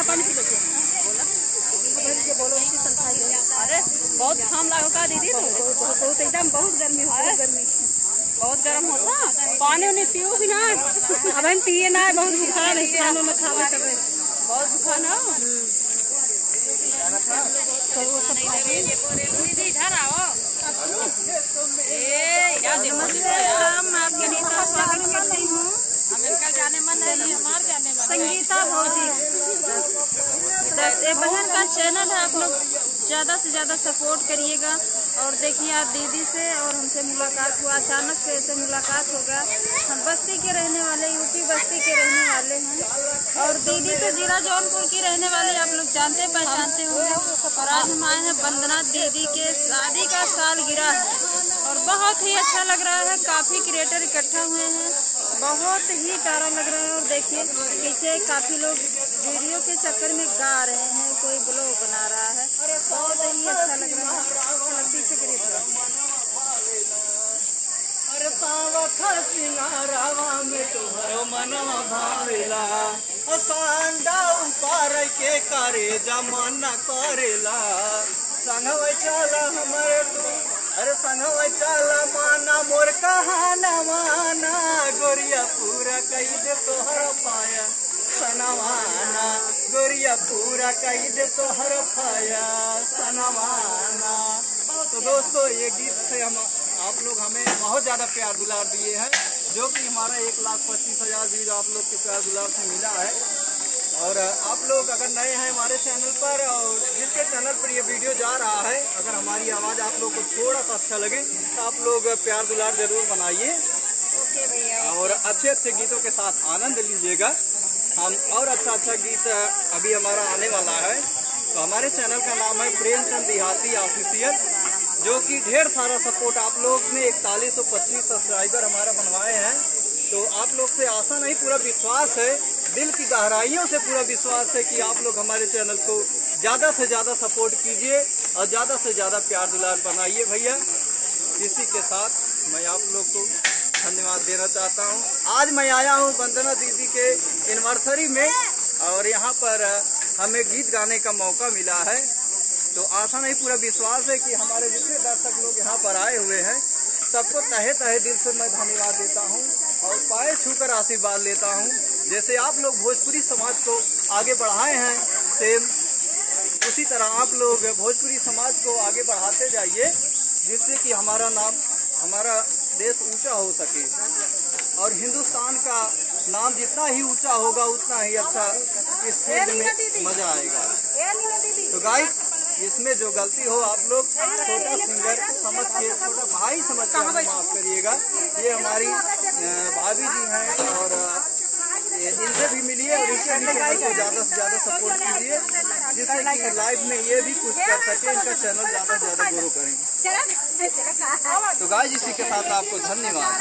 पानी P low. अरे बहुत घाम लागो का दीदी, तो बहुत एकदम बहुत गर्मी हो, बहुत गर्म होता। पानी उन्हें पियो भी ना, अब हम पिए ना, बहुत बुखार है, खानों में खावे सब बहुत बुखार ना। दीदी इधर आओ। आपके नीता स्वागत करती हूँ। जाने मन नहीं, हमार जाने मन संगीता भौजी बहन का चैनल है, आप लोग ज़्यादा से ज़्यादा सपोर्ट करिएगा। और देखिए आज दीदी से और हमसे मुलाकात हुआ, अचानक से ऐसे मुलाकात हो गया। हम बस्ती के रहने वाले, यूपी बस्ती के रहने वाले हैं, और दीदी तो जिला जौनपुर की रहने वाले, आप लोग जानते पहचानते होंगे। और आज हम आए हैं वंदना दीदी के शादी का सालगिरह है, और बहुत ही अच्छा लग रहा है। काफ़ी क्रिएटर इकट्ठा हुए हैं, बहुत ही प्यारा लग रहा है। और देखिए पीछे काफ़ी लोग वीडियो के चक्कर में गा रहे हैं, कोई ब्लॉग बना रहा है, बहुत ही अच्छा लग रहा है। पीछे करिए मनवा भावेला सांडा उपार के करे जमाना करेला संगवे चला हमारे तो, अरे संगवे चला माना मोर कहाना माना गोरिया पूरा कही दे तोहर पाया सनवाना, गोरिया पूरा कही दे तोहर पाया सनवाना। तो दोस्तों ये गीत से हम आप लोग हमें बहुत ज़्यादा प्यार दुलार दिए हैं, जो कि हमारा 1,25,000 व्यूज आप लोग के प्यार दुलार से मिला है। और आप लोग अगर नए हैं हमारे चैनल पर, और जिसके चैनल पर ये वीडियो जा रहा है, अगर हमारी आवाज़ आप लोग को थोड़ा सा अच्छा लगे तो आप लोग प्यार दुलार ज़रूर बनाइए और अच्छे अच्छे गीतों के साथ आनंद लीजिएगा। हम और अच्छा गीत अभी हमारा आने वाला है। तो हमारे चैनल का नाम है प्रेमचंद देहाती ऑफिशियल, जो कि ढेर सारा सपोर्ट आप लोग ने 4125 सब्सक्राइबर हमारा बनवाए हैं। तो आप लोग से आशा नहीं, पूरा विश्वास है, दिल की गहराइयों से पूरा विश्वास है कि आप लोग हमारे चैनल को ज़्यादा से ज़्यादा सपोर्ट कीजिए और ज़्यादा से ज़्यादा प्यार दुलार बनाइए भैया। इसी के साथ मैं आप लोग को धन्यवाद देना चाहता हूँ। आज मैं आया हूँ वंदना दीदी के एनिवर्सरी में, और यहाँ पर हमें गीत गाने का मौका मिला है। तो आशा नहीं, पूरा विश्वास है कि हमारे जितने दर्शक लोग यहाँ पर आए हुए हैं सबको तहे तहे दिल से मैं धन्यवाद देता हूँ और पाए छूकर आशीर्वाद लेता हूँ। जैसे आप लोग भोजपुरी समाज को आगे बढ़ाए हैं, सेम उसी तरह आप लोग भोजपुरी समाज को आगे बढ़ाते जाइए, जिससे कि हमारा नाम, हमारा देश ऊंचा हो सके। और हिंदुस्तान का नाम जितना ही ऊंचा होगा उतना ही अच्छा इस फील्ड में मजा आएगा। तो गाइस, इसमें जो गलती हो आप लोग छोटा सिंगर समझ के, छोटा भाई समझ के माफ करिएगा। ये हमारी भाभी जी हैं, और इनसे भी मिलिए और इनके भी चैनल को ज़्यादा से ज़्यादा सपोर्ट कीजिए, जिससे कि लाइव में ये भी कुछ कर सके, इनका चैनल ज़्यादा से ज़्यादा ग्रो करें। तो गाइस, इसी के साथ आपको धन्यवाद।